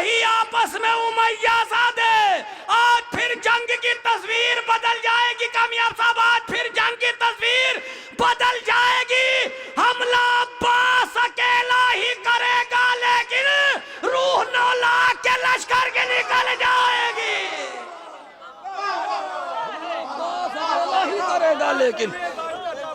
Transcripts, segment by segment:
वही आपस में उमैया सादे। आज फिर जंग की तस्वीर बदल जाएगी कामयाब साहब, आज फिर जंग की तस्वीर बदल जाएगी। हमला अब्बास अकेला ही करेगा, लेकिन रूह 9 लाख के लश्कर के निकल जाएगी। ही करेगा लेकिन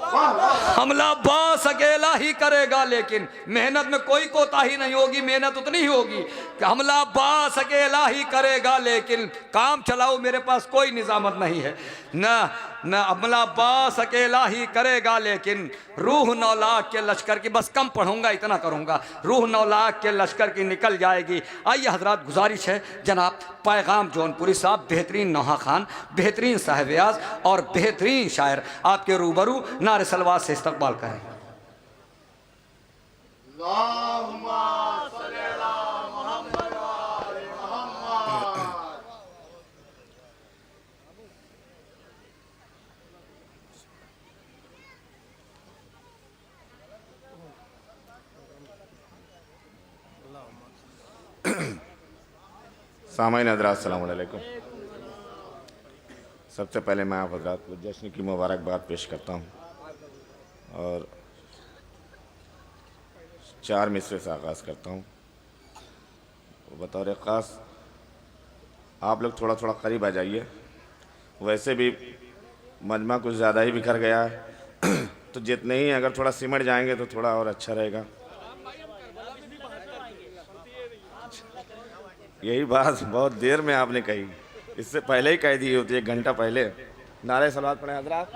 हमला अब्बास अकेला ही करेगा, लेकिन मेहनत में कोई कोताही नहीं होगी, मेहनत उतनी ही होगी कि हमला अब्बास अकेला ही करेगा, लेकिन काम चलाओ मेरे पास कोई निजामत नहीं है। न हमला अब्बास अकेला ही करेगा, लेकिन रूह 9 लाख के लश्कर की, बस कम पढ़ूंगा इतना करूंगा, रूह 9 लाख के लश्कर की निकल जाएगी। आइए हजरात, गुजारिश है जनाब पैगाम जौनपुरी साहब, बेहतरीन नौहा खान, बेहतरीन साहिब-ए-आज़ और बेहतरीन शायर आपके रूबरू नारे सलवात से इस्तकबाल करें। सामाईन हज़रात अस्सलामु अलैकुम। सबसे पहले मैं आप हज़रात को जश्न की मुबारकबाद पेश करता हूँ और 4 मिसरे से आगाज़ करता हूँ। बतौर ख़ास आप लोग थोड़ा थोड़ा करीब आ जाइए, वैसे भी मजमा कुछ ज़्यादा ही बिखर गया है तो जितने ही अगर थोड़ा सिमट जाएंगे तो थोड़ा और अच्छा रहेगा। यही बात बहुत देर में आपने कही, इससे पहले ही कह दी होती, 1 घंटा पहले। नारे सलावत पढ़े हज़रात।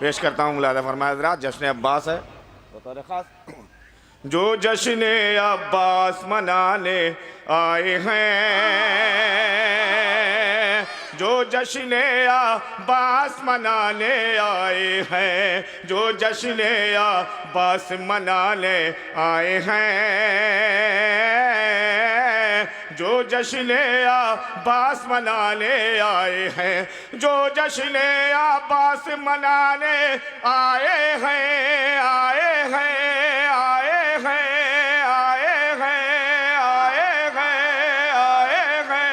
पेश करता हूँ, मुलादा फरमाए हज़रात, जश्न अब्बास है बतौर ख़ास। जो जश्न अब्बास मनाने आए हैं, जो जश्न अब्बास मनाने आए हैं, जो जश्न अब्बास मनाने आए हैं, जो जश्न अब्बास मनाने आए हैं, जो जश्न अब्बास मनाने आए हैं, आए हैं, आए हैं, आए हैं, आए हैं, आए हैं।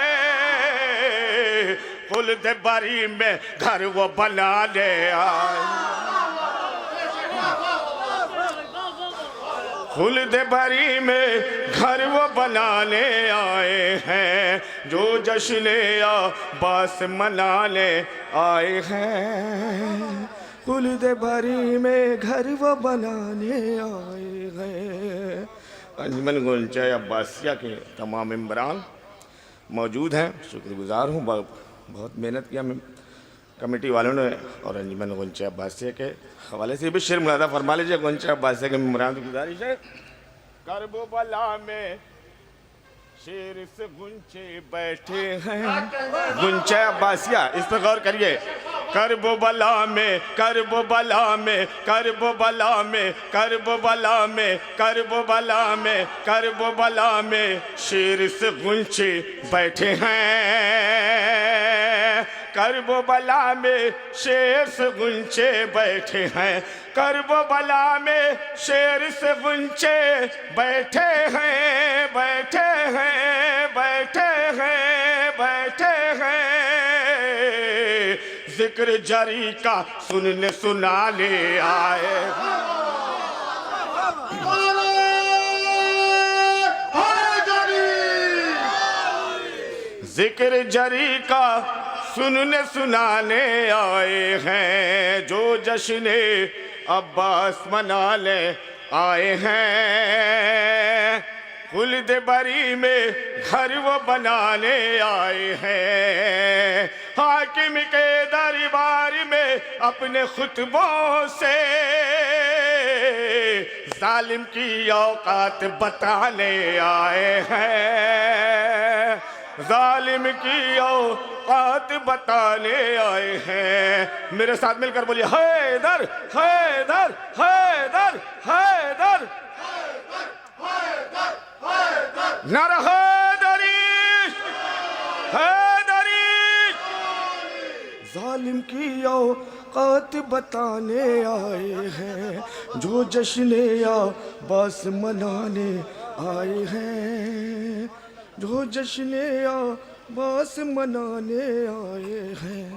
खुल्द बारी में घर वो बनाने आए, खुल्द बारी में घर वो बनाने आए हैं, जो जश्न अब्बास मनाने आए हैं। खुल्द बारी में घर वो बनाने आए हैं। अंजुमन गुंचा अब्बासिया के तमाम मेंबरान मौजूद हैं, शुक्रगुजार हूँ। बहुत मेहनत किया कमेटी वालों ने और अंजुमन गुंचा अब्बासिया के हवाले से भी शेर मुलादा फरमा लीजिए। गुंचा अब्बासिया के मेंबरान की गुजारिश है। करबला में शेर से गुंचे बैठे हैं, गुंचा अब्बासिया, इस पर गौर करिए। करबला में, करबला में, करबला में, करबला में, करबला में, करबला में शेर से गुंचे बैठे हैं, करबला में शेर से गुंचे बैठे हैं, करबला में शेर से गुंचे बैठे हैं, बैठे हैं, बैठे हैं, बैठे हैं। जिक्र जारी का सुनने सुनाने आए, जिक्र जारी का सुनने सुनाने आए हैं, जो जश्न अब्बास मनाने आए हैं। खुल्द बरी में घर वो बनाने आए हैं, हाकिम के दरबार में अपने खुतबों से जालिम की औकात बताने आए हैं, जालिम की औकात बताने आए हैं। मेरे साथ मिलकर बोलिए, हैदर हैदर हैदर हैदर, नारा हैदरी हैदरी। जालिम की औकात बताने आए हैं, जो जश्न अब्बास मनाने आए हैं, जो जश्न अब्बास मनाने आए हैं।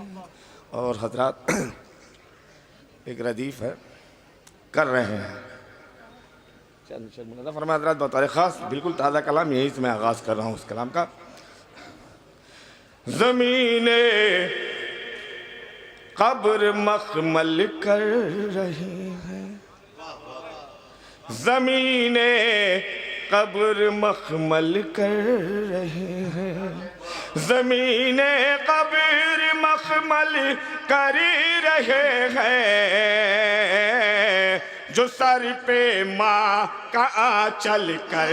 और हजरात एक रदीफ है कर रहे हैं। फरमा हजरात बतौर ख़ास बिल्कुल ताज़ा कलाम यहीं से मैं आगाज़ कर रहा हूँ उस कलाम का। ज़मीने कब्र मखमल कर रही हैं, ज़मीने कब्र मखमल कर रही हैं, ज़मीने कब्र मखमल कर रहे हैं, जो सर पे माँ का आंचल कर,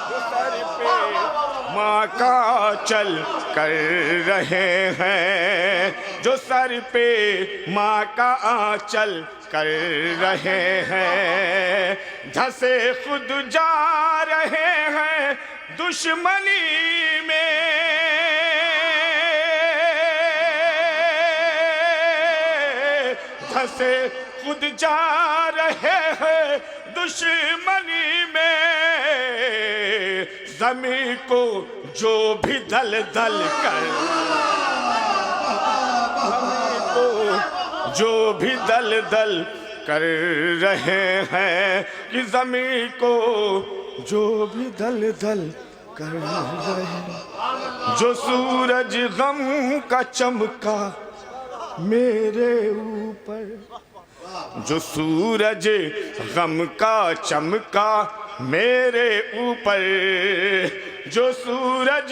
जो सर पे माँ का आंचल कर रहे हैं, जो सर पे माँ का आंचल कर रहे हैं, धसे खुद जा रहे हैं दुश्मनी में, धसे खुद जा रहे हैं दुश्मनी में, ज़मीं को जो भी दल दल कर, ज़मीं को जो भी दल दल कर रहे हैं, कि ज़मीं को जो भी दल दल कर रहे हैं, जो सूरज गम का चमका मेरे ऊपर, जो सूरज गम का चमका मेरे ऊपर, जो सूरज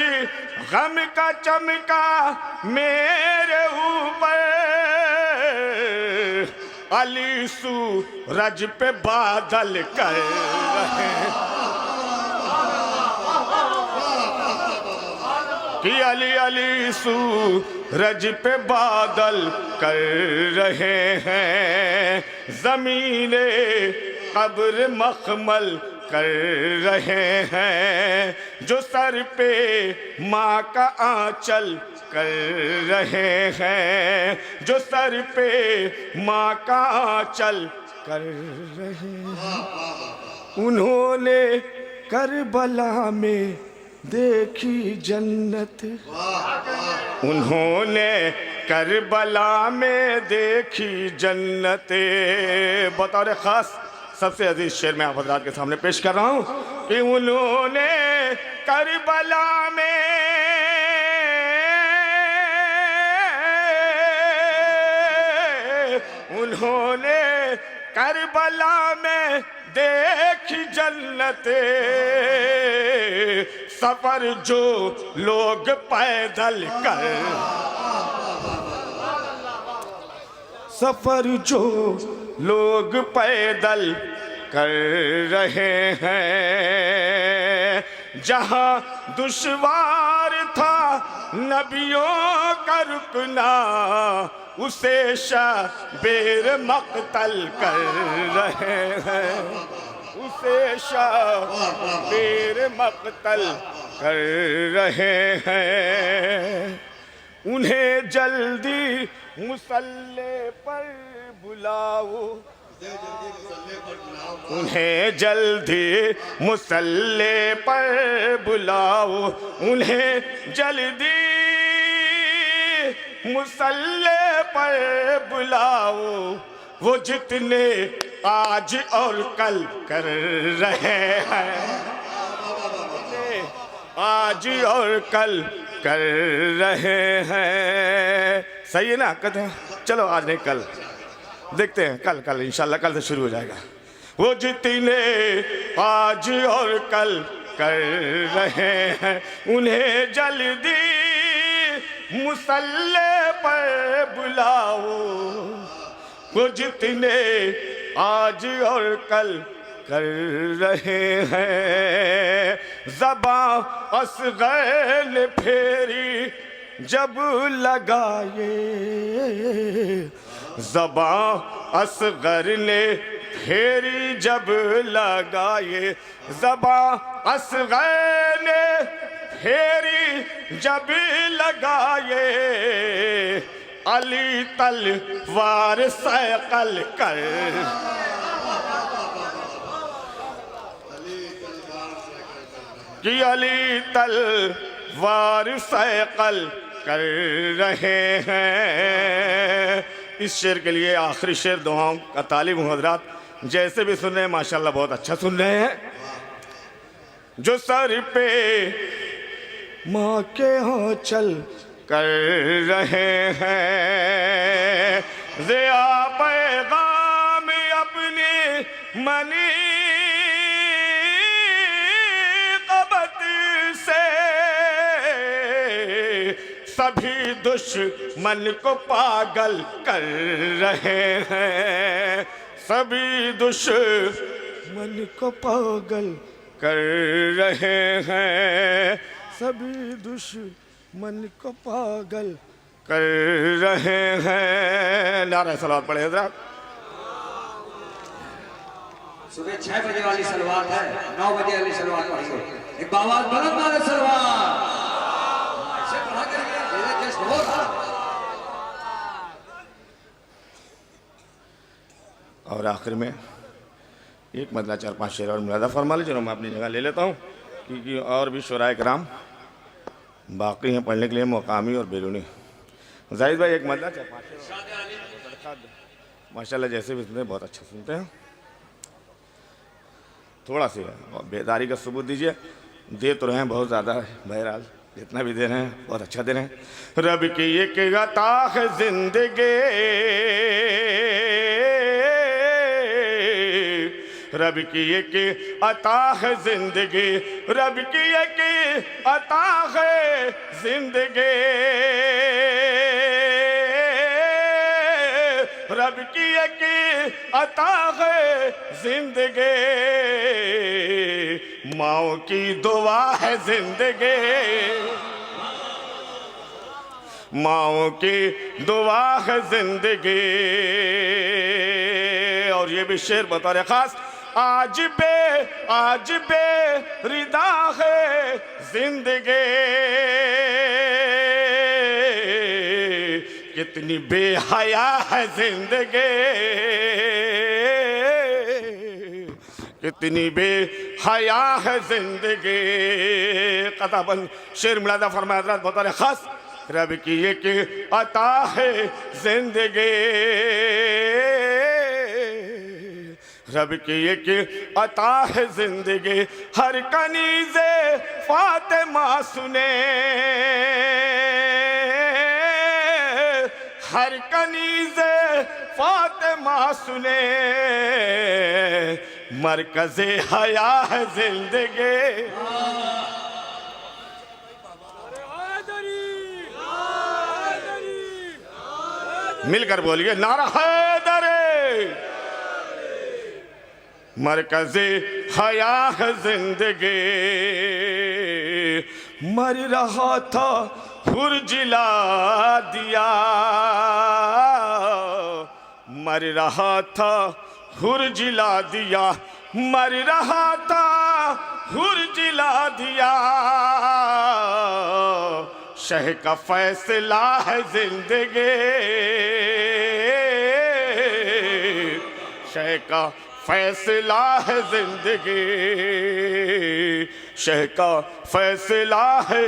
गम का चमका मेरे ऊपर, अली सूरज पे बादल कर रहे हैं, कि अली अली सूरज पे बादल कर रहे हैं, ज़मीने कब्र मखमल कर रहे हैं, जो सर पे माँ का आंचल कर रहे हैं, जो सर पे माँ का आंचल कर रहे हैं। उन्होंने करबला में देखी जन्नत, उन्होंने करबला में देखी जन्नत। बतौर ख़ास सबसे अजीज शेर मैं आप हज़रात के सामने पेश कर रहा हूँ कि उन्होंने करबला में, उन्होंने करबला में देखी जन्नत, सफर जो लोग पैदल कर, सफर जो लोग पैदल कर रहे हैं, जहाँ दुश्वार था नबियों का रुकना, उसे शबीर मक़तल कर रहे हैं, उसे शबीर मक़तल कर रहे हैं। उन्हें जल्दी मुसल्ले पर बुलाओ, उन्हें जल्दी मुसल्ले पर बुलाओ, उन्हें जल्दी मुसल्ले पर बुलाओ, वो जितने आज और कल कर रहे हैं, आज और कल कर रहे हैं। सही है ना? कहते हैं चलो आज नहीं कल देखते हैं, कल कल इंशाल्लाह कल से शुरू हो जाएगा। वो जितने आज और कल कर रहे हैं, उन्हें जल्दी मुसल्ले पर बुलाओ, वो जितने आज और कल कर रहे हैं। ज़बां असग़र ने फेरी जब लगाए, ज़बां असग़र ने फेरी जब लगाए, ज़बां असग़र ने फेरी जब लगाए, अली तलवार सैकल कर, कि अली तलवार सैकल कर रहे हैं। इस शेर के लिए आखिरी शेर दुआओं का तालिब हूँ हजरात, जैसे भी सुन रहे हैं माशाल्लाह बहुत अच्छा सुन रहे हैं। जो सर पे माँ के यहाँ चल कर रहे हैं, ज़िया पैगाम अपने मनी कबत से सभी दुश्मन को पागल कर रहे हैं, सभी दुश्मन को पागल कर रहे हैं, सभी दुश्मन को पागल कर रहे हैं। नारा सलावत पढ़े हज़रात। सुबह 6 बजे वाली सलवात है, 9 बजे वाली सलवात पढ़ेंगे। एक बावाज़ बुलंद नारे सलवात, ऐसे पढ़ा करेंगे धीरे जश्न हो रहा। और आखिर में एक मतलब 4-5 शेर और मुलादा फरमा लीजिए, मैं अपनी जगह ले लेता हूँ क्योंकि और भी शुराए कराम बाकी हैं पढ़ने के लिए, मकामी और बैरूनी। जाहिद भाई एक मतलब 4-5 शेर माशाल्लाह जैसे भी सुनते हैं बहुत अच्छा सुनते हैं। थोड़ा सी बेदारी का सबूत दीजिए, दे तो रहे हैं बहुत ज़्यादा है, बहरहाल जितना भी दे रहे हैं बहुत अच्छा दे रहे हैं। रब की एक अता है जिंदगी, रब की एक अता है जिंदगी, रब की एक अता है जिंदगी, रब की एक अता है जिंदगी, माओ की दुआ है जिंदगी, माओ की दुआ है जिंदगी। और ये भी शेर बतौर खास, आज बे रिदा है जिंदगी, कितनी बेहया है जिंदगी, कितनी बेहया है जिंदगी। कताबंद शेर मुलादा फरमाया हज़रात बतौर खास, रब की एक अता है जिंदगी, रब की एक अता है जिंदगी। हर कनीज़े फातिमा सुने, हर कनीज़े फातिमा सुने, मरकज़े हया है जिंदगी। मिलकर बोलिए नारा हैदरी। मरकज़े हया है जिंदगी, मर रहा था फुरजिला दिया, मर रहा था फुरजिला दिया, मर रहा था फुरजिला दिया, शह का फैसला है जिंदगी, शह का फैसला है जिंदगी, शह का फैसला है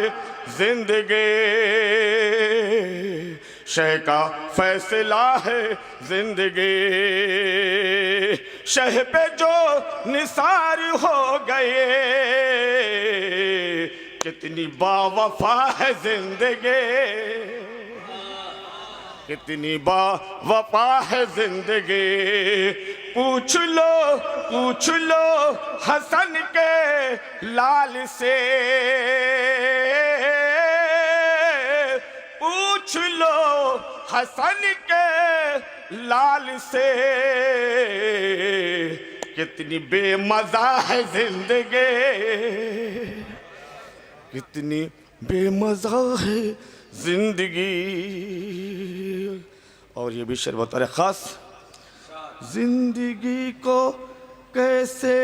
जिंदगी, शह का फैसला है जिंदगी। शह पे जो निसार हो गए, कितनी बावफा है जिंदगी, कितनी बावफा है जिंदगी। पूछ लो हसन के लाल से, पूछ लो हसन के लाल से, कितनी बेमजा है जिंदगी, कितनी बेमजा है जिंदगी। और ये भी शेर बतौर खास, जिंदगी को कैसे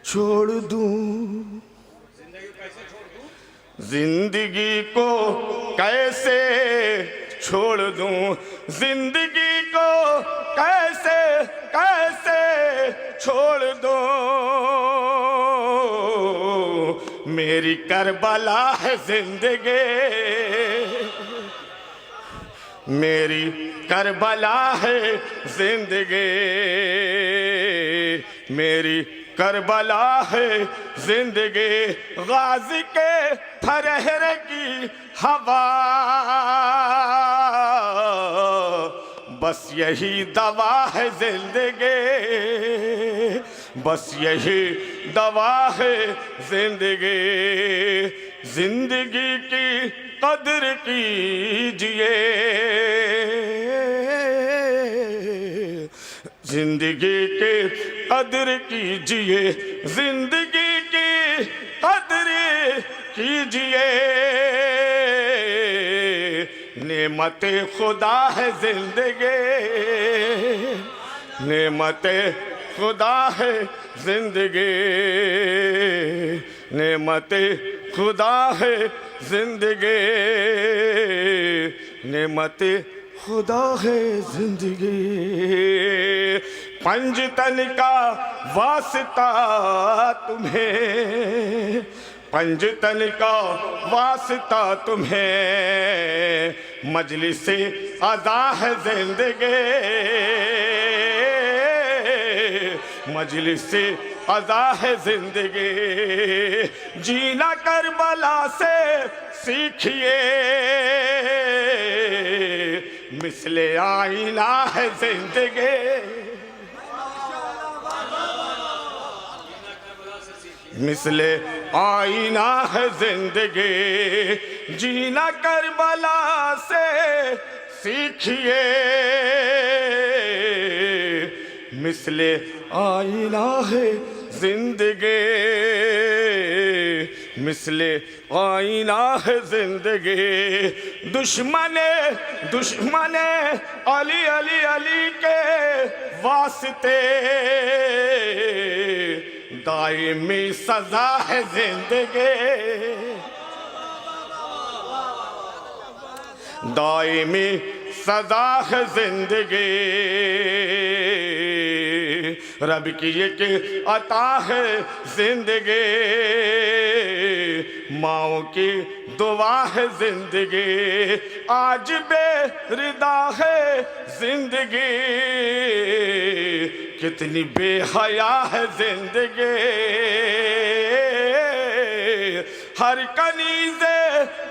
छोड़ दूं, जिंदगी को कैसे छोड़ दूं जिंदगी को कैसे कैसे छोड़ दूं मेरी करबला है जिंदगी मेरी करबला है जिंदगी मेरी करबला है जिंदगी गाजी के फरहर की हवा बस यही दवा है जिंदगी बस यही दवा है जिंदगी जिंदगी की कदर कीजिए जिंदगी की कदर कीजिए जिंदगी की कदर कीजिए नेमत खुदा है जिंदगी नेमत खुदा है जिंदगी नेमत खुदा है जिंदगी नेमत खुदा है जिंदगी पंजतन का वास्ता तुम्हें पंजतन का वास्ता तुम्हें मजलिस अदा है जिंदगी मजलिस अदा है जिंदगी जीना करबला से सीखिए मिसले आईना है जिंदगी मिसले आईना है जिंदगी जीना करबला से सीखिए मिसले आईना है जिंदगी मिसले आईना है जिंदगी दुश्मने दुश्मने अली अली अली के वास्ते दायमी सजा है जिंदगी दायमी सजा है जिंदगी रब की एक अता है जिंदगी माओ की दुआ है जिंदगी आज बेरिदा है जिंदगी कितनी बेहया है जिंदगी हर कनीज़े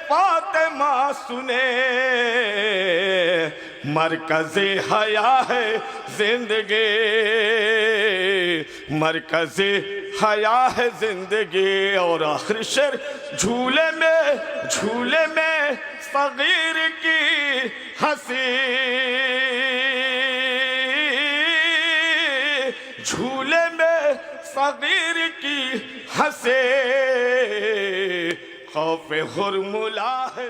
फातिमा सुने मरकज़े हया है जिंदगी मरकज़े हया है जिंदगी और आखिरी शेर झूले में सगीर की हंसी झूले में सगीर की हंसे खौफ हुर्मुला है।